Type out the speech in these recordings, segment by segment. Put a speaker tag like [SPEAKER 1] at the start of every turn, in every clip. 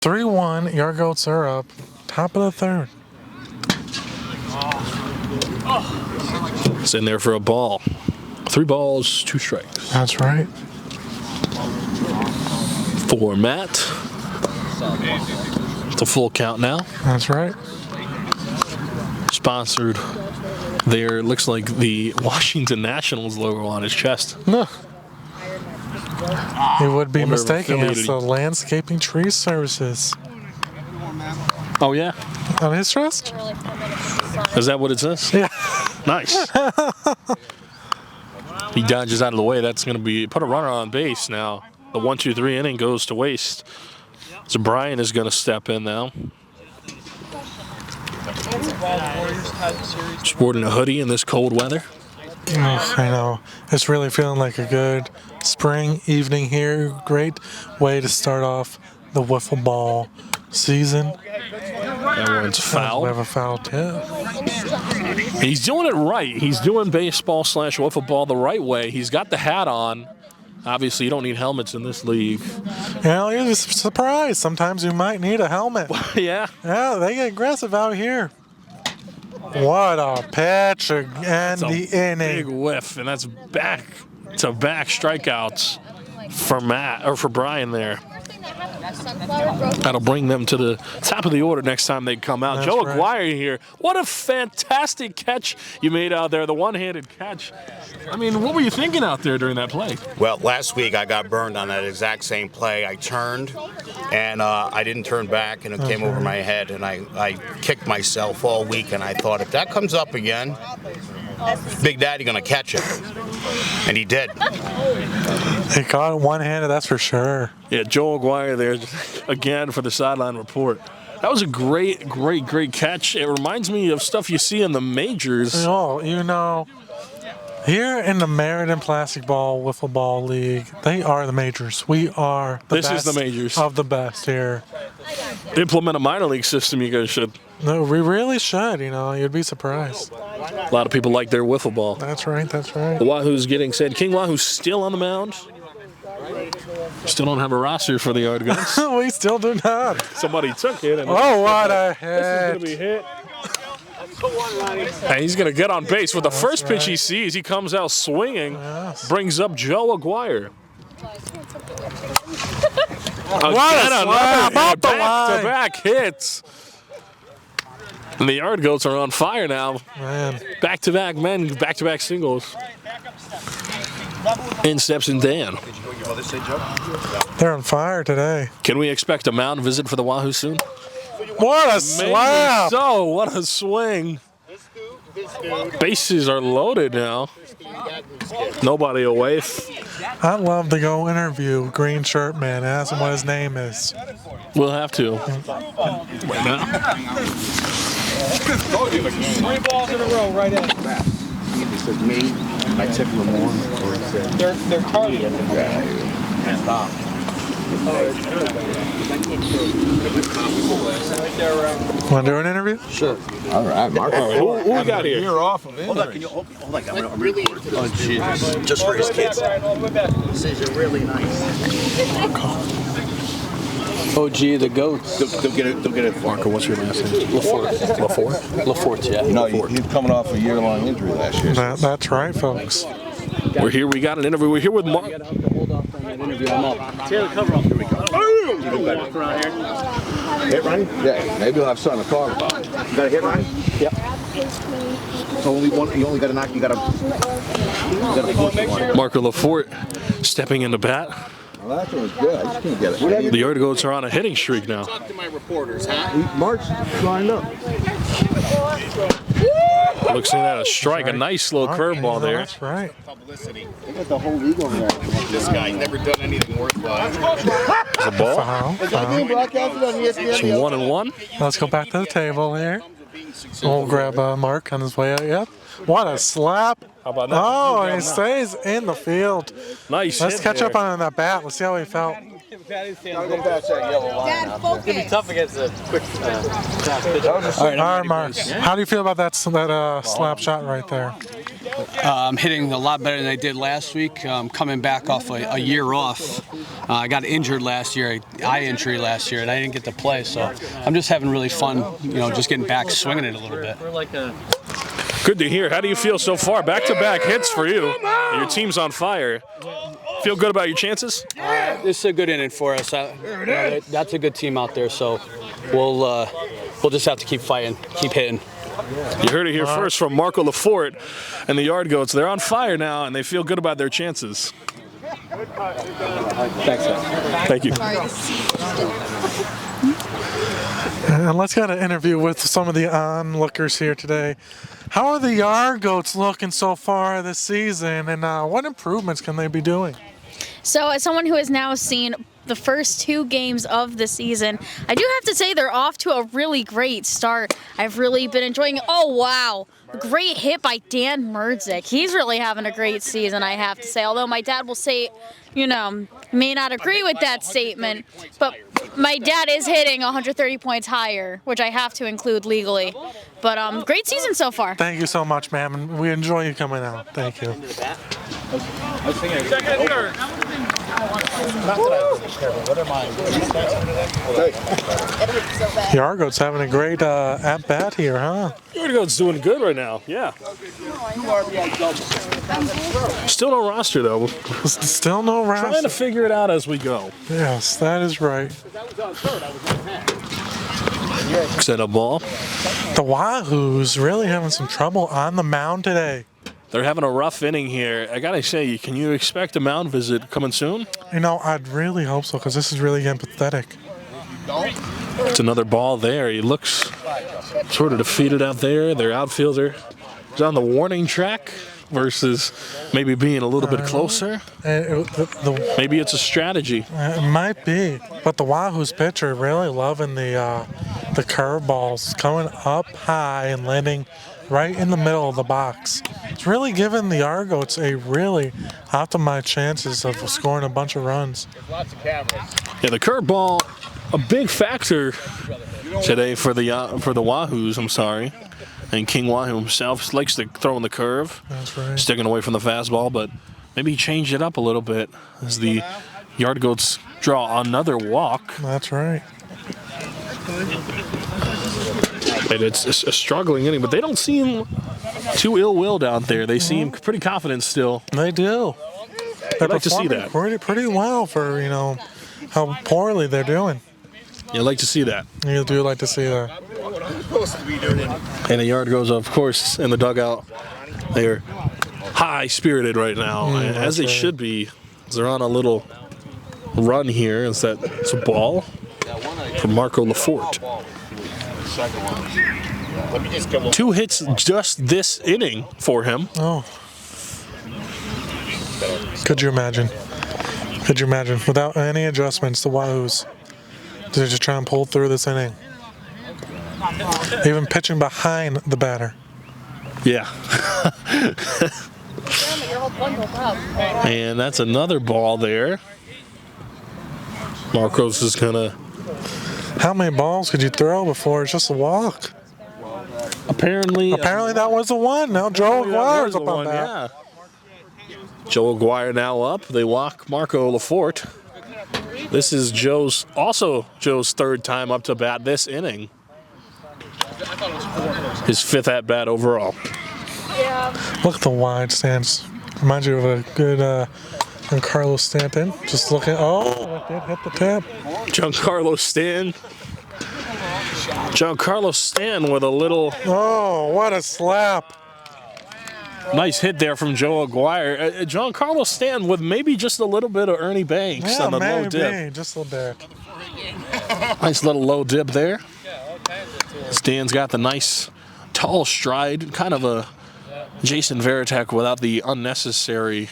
[SPEAKER 1] 3-1, your goats are up. Top of the third.
[SPEAKER 2] It's in there for a ball. 3 balls, 2 strikes.
[SPEAKER 1] That's right.
[SPEAKER 2] For Matt. It's a full count now.
[SPEAKER 1] That's right.
[SPEAKER 2] Sponsored there. Looks like the Washington Nationals logo on his chest.
[SPEAKER 1] No. You would be
[SPEAKER 2] Wonder if
[SPEAKER 1] mistaken. It's
[SPEAKER 2] affiliated.
[SPEAKER 1] the Landscaping Tree Services.
[SPEAKER 2] Oh, yeah?
[SPEAKER 1] On his chest?
[SPEAKER 2] Is that what it says?
[SPEAKER 1] Yeah.
[SPEAKER 2] Nice. He dodges out of the way. That's going to be put a runner on base now. The 1-2-3 inning goes to waste. So Brian is going to step in now. Sporting a hoodie in this cold weather.
[SPEAKER 1] Oh, I know. It's really feeling like a good spring evening here. Great way to start off the wiffle ball season.
[SPEAKER 2] That one's foul.
[SPEAKER 1] We have a foul tip.
[SPEAKER 2] He's doing it right. He's doing baseball / wiffle ball the right way. He's got the hat on. Obviously, you don't need helmets in this league.
[SPEAKER 1] You know, you're just surprised. Sometimes you might need a helmet.
[SPEAKER 2] Yeah.
[SPEAKER 1] Yeah, they get aggressive out here. What a pitch and the
[SPEAKER 2] Big
[SPEAKER 1] inning.
[SPEAKER 2] whiff, and that's back-to-back strikeouts for Matt or for Brian there. That'll bring them to the top of the order next time they come out.
[SPEAKER 1] That's
[SPEAKER 2] Joe
[SPEAKER 1] right.
[SPEAKER 2] Aguirre here. What a fantastic catch you made out there, the one-handed catch. I mean, what were you thinking out there during that play?
[SPEAKER 3] Well, last week I got burned on that exact same play. I turned, and I didn't turn back, and it came over my head, and I kicked myself all week, and I thought, if that comes up again, Big Daddy gonna catch it. And he did.
[SPEAKER 1] He caught it one-handed, that's for sure.
[SPEAKER 2] Yeah, Joe Aguirre there again for the sideline report. That was a great catch. It reminds me of stuff you see in the majors.
[SPEAKER 1] Oh, you know, here in the Meriden Plastic Ball Wiffle Ball League, they are the majors. We are the
[SPEAKER 2] This
[SPEAKER 1] best
[SPEAKER 2] is the majors.
[SPEAKER 1] of the best here.
[SPEAKER 2] Implement a minor league system, you guys should.
[SPEAKER 1] No, we really should, you know, you'd be surprised.
[SPEAKER 2] A lot of people like their wiffle ball.
[SPEAKER 1] That's right, that's right.
[SPEAKER 2] The Wahoo's getting said. King Wahoo's still on the mound. Still don't have a roster for the Yard Guns.
[SPEAKER 1] We still do not.
[SPEAKER 2] Somebody took it. And
[SPEAKER 1] Oh, what a
[SPEAKER 2] this is going to
[SPEAKER 1] hit.
[SPEAKER 2] be hit. And he's going to get on base. With the first pitch he sees, he comes out swinging, brings up Joe Aguirre.
[SPEAKER 1] What a slap up the line.
[SPEAKER 2] Back-to-back hits. And the Yard Goats are on fire now.
[SPEAKER 1] Man,
[SPEAKER 2] Back-to-back men, back-to-back singles. In steps and Dan.
[SPEAKER 1] they're on fire today.
[SPEAKER 2] Can we expect a mound visit for the Wahoo soon?
[SPEAKER 1] What a
[SPEAKER 2] Maybe
[SPEAKER 1] slap.
[SPEAKER 2] so. What a swing. Bases are loaded now. Nobody away.
[SPEAKER 1] I'd love to go interview Green Shirt Man, ask him what his name is.
[SPEAKER 2] We'll have to. Right now.
[SPEAKER 4] 3 balls in a row right at the bat.
[SPEAKER 5] It says me, I took them on, or it said,
[SPEAKER 4] They're targeted.
[SPEAKER 1] Want to do an interview?
[SPEAKER 5] all right, Mark.
[SPEAKER 2] Who we got here?
[SPEAKER 5] You're off of
[SPEAKER 6] Hold on,
[SPEAKER 5] injury.
[SPEAKER 6] can you hold on? I'm really into this. Oh, Jesus. Just for his kids. This is really nice.
[SPEAKER 7] OG, the goats.
[SPEAKER 6] They'll get it.
[SPEAKER 2] Marco, what's your last name?
[SPEAKER 7] LaForte. LaForte, yeah.
[SPEAKER 5] No, he's coming off a year-long injury last year.
[SPEAKER 1] That's right, folks.
[SPEAKER 2] We're here. We got an interview. We're here with Mark.
[SPEAKER 7] You gotta have to hold off on that interview. I'm up.
[SPEAKER 6] Tear the cover off. Here we go. Walk around here.
[SPEAKER 5] Hit, Ryan? Yeah, maybe we'll have something to talk about.
[SPEAKER 6] You got a hit, Ryan? Yep. Only one. You only got a knock. You got a push one.
[SPEAKER 2] Marco LaForte stepping in the bat.
[SPEAKER 5] Well, that one was good. I just can't get it.
[SPEAKER 2] The Yard Goats are on a hitting streak now.
[SPEAKER 6] Talk to my reporters, huh?
[SPEAKER 5] March lined up.
[SPEAKER 2] Looks like that a strike. A nice slow curveball there.
[SPEAKER 1] That's right.
[SPEAKER 6] Publicity.
[SPEAKER 5] They got the whole league over there.
[SPEAKER 6] This guy's never done anything worthwhile.
[SPEAKER 2] The ball.
[SPEAKER 1] Foul,
[SPEAKER 5] Is that being
[SPEAKER 1] foul.
[SPEAKER 5] broadcasted on
[SPEAKER 2] It's
[SPEAKER 5] ESPN?
[SPEAKER 2] 1-1.
[SPEAKER 1] Let's go back to the table here. We'll grab Mark on his way out. Yep. What a slap.
[SPEAKER 2] How about that?
[SPEAKER 1] Oh, and he stays in the field.
[SPEAKER 2] Nice.
[SPEAKER 1] Let's
[SPEAKER 2] hit
[SPEAKER 1] catch
[SPEAKER 2] there.
[SPEAKER 1] up on that bat. Let's see how he felt.
[SPEAKER 5] Gotta go past that yellow line.
[SPEAKER 7] It's gonna be tough against the quick fast pitch.
[SPEAKER 1] All right, Mark. How do you feel about that slap shot right there?
[SPEAKER 7] I'm hitting a lot better than I did last week. Coming back off a year off. I got injured last year, eye injury last year, and I didn't get to play. So I'm just having really fun, just getting back, swinging it a little bit.
[SPEAKER 2] Good to hear. How do you feel so far? Back-to-back hits for you. Your team's on fire. Feel good about your chances?
[SPEAKER 7] This is a good inning for us. That's a good team out there. So we'll just have to keep fighting, keep hitting.
[SPEAKER 2] You heard it here first from Marco Lafort and the Yard Goats. They're on fire now, and they feel good about their chances.
[SPEAKER 7] Thanks, man.
[SPEAKER 2] Thank you.
[SPEAKER 1] And let's get an interview with some of the onlookers here today. How are the Yard Goats looking so far this season, and what improvements can they be doing?
[SPEAKER 8] So as someone who has now seen the first 2 games of the season, I do have to say they're off to a really great start. I've really been enjoying it. Oh, wow. Great hit by Dan Meriden. He's really having a great season, I have to say. Although my dad will say, may not agree with that statement, but my dad is hitting 130 points higher, which I have to include legally. But great season so far.
[SPEAKER 1] Thank you so much, ma'am, and we enjoy you coming out. Thank you. Yard Goats having a great at-bat here, huh?
[SPEAKER 2] Yard Goats doing good right now, yeah. Still no roster, though.
[SPEAKER 1] Still no roster.
[SPEAKER 2] Trying to figure it out as we go.
[SPEAKER 1] Yes, that is right.
[SPEAKER 2] Set up ball.
[SPEAKER 1] The Wahoos really having some trouble on the mound today.
[SPEAKER 2] They're having a rough inning here. I gotta say, can you expect a mound visit coming soon?
[SPEAKER 1] I'd really hope so, because this is really getting pathetic.
[SPEAKER 2] It's another ball there. He looks sort of defeated out there. Their outfielder is on the warning track versus maybe being a little bit closer. Maybe it's a strategy.
[SPEAKER 1] It might be, but the Wahoo's pitcher really loving the curveballs coming up high and landing right in the middle of the box. It's really giving the Yard Goats a really optimized chances of scoring a bunch of runs.
[SPEAKER 2] Yeah, the curveball, a big factor today for the Wahoos. I'm sorry, and King Wahoo himself likes to throw in the curve.
[SPEAKER 1] That's right.
[SPEAKER 2] Sticking away from the fastball, but maybe change it up a little bit as the Yard Goats draw another walk.
[SPEAKER 1] That's right.
[SPEAKER 2] And it's a struggling inning, but they don't seem too ill-willed out there. They seem pretty confident still.
[SPEAKER 1] They do. They're
[SPEAKER 2] like to see that.
[SPEAKER 1] Pretty well for, how poorly they're doing.
[SPEAKER 2] You like to see that.
[SPEAKER 1] You do like to see that.
[SPEAKER 2] And the Yard Goats, of course, in the dugout. They're high-spirited right now, as they should be. They're on a little run here. It's a ball from Marco Lafort. 2 hits just this inning for him.
[SPEAKER 1] Oh. Could you imagine? Without any adjustments, the Wahoos, they're just trying to pull through this inning. Even pitching behind the batter.
[SPEAKER 2] Yeah. And that's another ball there. Marcos is gonna.
[SPEAKER 1] How many balls could you throw before it's just a walk?
[SPEAKER 2] Apparently
[SPEAKER 1] that was the one. Now Joe Aguirre's up on that.
[SPEAKER 2] Yeah. Joe Aguirre now up. They walk Marco Lafort. This is Joe's 3rd time up to bat this inning. His 5th at bat overall.
[SPEAKER 1] Look at the wide stance. Reminds you of a good Giancarlo Stanton. Just looking. Oh, it did hit the tip.
[SPEAKER 2] Giancarlo Stan with a little.
[SPEAKER 1] Oh, what a slap.
[SPEAKER 2] Nice hit there from Joe Aguirre. Giancarlo Stan with maybe just a little bit of Ernie Banks on the low dip.
[SPEAKER 1] Just a little bit.
[SPEAKER 2] Nice little low dip there. Stan's got the nice tall stride, kind of a Jason Varitek without the unnecessary.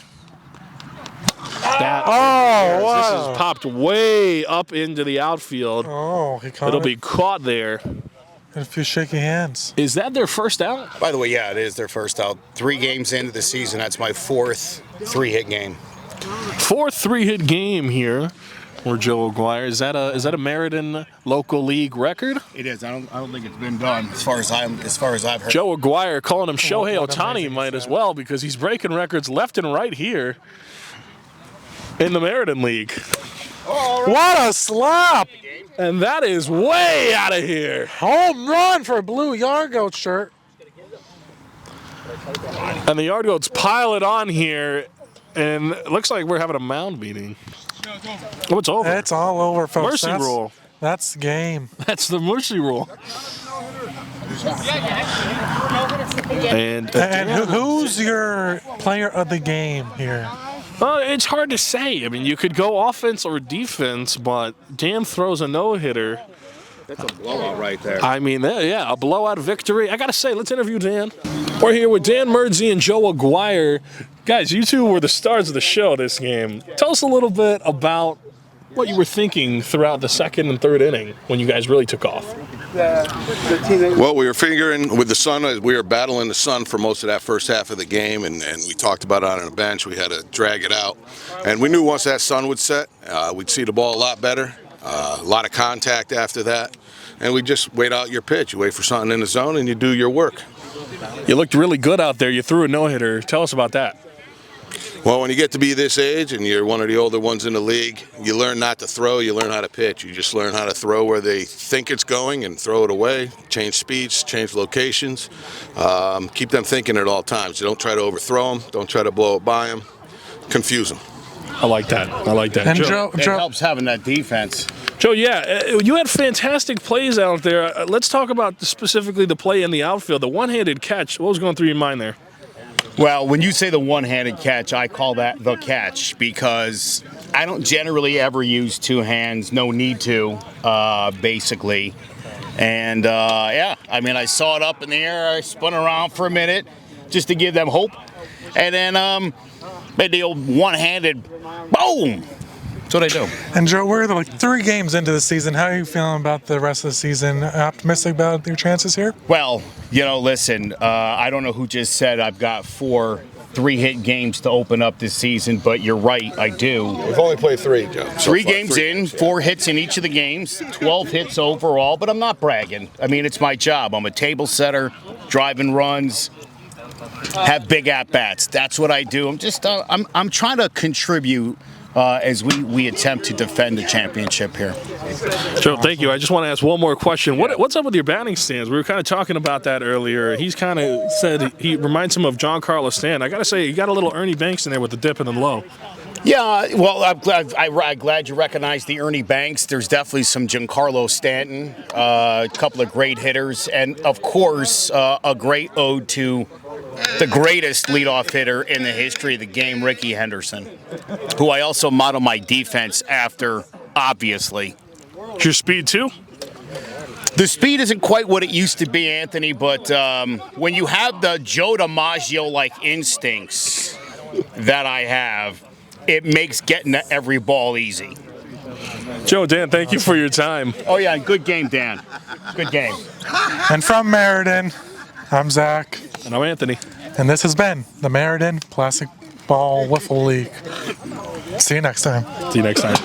[SPEAKER 2] This is popped way up into the outfield.
[SPEAKER 1] Oh, he caught
[SPEAKER 2] It'll be caught there.
[SPEAKER 1] And a few shaky hands.
[SPEAKER 2] Is that their first out?
[SPEAKER 3] By the way, yeah, it is their first out. 3 games into the season, that's my 4th 3-hit game.
[SPEAKER 2] 4th 3-hit game here or Joe Aguirre. Is that a Meriden local league record?
[SPEAKER 3] It is. I don't think it's been done as far as I've heard.
[SPEAKER 2] Joe Aguirre calling him Shohei Ohtani might as well, because he's breaking records left and right here in the Meriden League.
[SPEAKER 1] What a slap!
[SPEAKER 2] And that is way out of here.
[SPEAKER 1] Home run for Blue Yard Goat shirt.
[SPEAKER 2] And the Yard Goats pile it on here, and it looks like we're having a mound meeting. Oh, it's over.
[SPEAKER 1] It's all over, folks.
[SPEAKER 2] Mercy rule.
[SPEAKER 1] That's the game.
[SPEAKER 2] That's the mercy rule. And
[SPEAKER 1] who's your player of the game here?
[SPEAKER 2] It's hard to say. I mean, you could go offense or defense, but Dan throws a no-hitter.
[SPEAKER 3] That's a blowout right there.
[SPEAKER 2] I mean, yeah, a blowout victory. I got to say, let's interview Dan. We're here with Dan Meriden and Joe Aguirre. Guys, you two were the stars of the show this game. Tell us a little bit about what you were thinking throughout the second and third inning when you guys really took off.
[SPEAKER 9] Well, we were figuring with the sun, we were battling the sun for most of that first half of the game, and we talked about it on the bench. We had to drag it out. And we knew once that sun would set, we'd see the ball a lot better, a lot of contact after that. And we just wait out your pitch. You wait for something in the zone, and you do your work.
[SPEAKER 2] You looked really good out there. You threw a no-hitter. Tell us about that.
[SPEAKER 9] Well, when you get to be this age and you're one of the older ones in the league, you learn not to throw, you learn how to pitch. You just learn how to throw where they think it's going and throw it away, change speeds, change locations. Keep them thinking at all times. You don't try to overthrow them, don't try to blow it by them, confuse them.
[SPEAKER 2] I like that. I like that.
[SPEAKER 1] And
[SPEAKER 2] Joe,
[SPEAKER 3] It helps having that defense.
[SPEAKER 2] Joe, yeah, you had fantastic plays out there. Let's talk about specifically the play in the outfield, the one-handed catch. What was going through your mind there?
[SPEAKER 3] Well, when you say the one-handed catch, I call that the catch because I don't generally ever use two hands. No need to, basically. And, yeah, I mean, I saw it up in the air. I spun around for a minute just to give them hope. And then made the old one-handed boom. That's what I do.
[SPEAKER 1] And Joe, we're like 3 games into the season. How are you feeling about the rest of the season? Optimistic about your chances here?
[SPEAKER 3] Well, you know, listen, I don't know who just said I've got 4 3-hit games to open up this season, but you're right, I do.
[SPEAKER 9] We've only played 3, Joe.
[SPEAKER 3] 3 games in, 4 hits in each of the games, 12 hits overall, but I'm not bragging. I mean, it's my job. I'm a table setter, driving runs, have big at-bats. That's what I do. I'm just, I'm trying to contribute as we attempt to defend the championship here.
[SPEAKER 2] Joe, thank you. I just want to ask one more question. What's up with your batting stance? We were kind of talking about that earlier. He's kind of said he reminds him of John Carlos Stanton. I got to say, you got a little Ernie Banks in there with the dip and the low.
[SPEAKER 3] Yeah, well, I'm glad you recognize the Ernie Banks. There's definitely some Giancarlo Stanton, a couple of great hitters, and, of course, a great ode to the greatest leadoff hitter in the history of the game, Ricky Henderson, who I also model my defense after, obviously.
[SPEAKER 2] Is your speed, too?
[SPEAKER 3] The speed isn't quite what it used to be, Anthony, but when you have the Joe DiMaggio-like instincts that I have, it makes getting to every ball easy.
[SPEAKER 2] Joe, Dan, thank you for your time.
[SPEAKER 3] Oh, yeah, good game, Dan. Good game.
[SPEAKER 1] And from Meriden, I'm Zach.
[SPEAKER 2] And I'm Anthony.
[SPEAKER 1] And this has been the Meriden Plastic Ball Wiffle League. See you next time.
[SPEAKER 2] See you next time.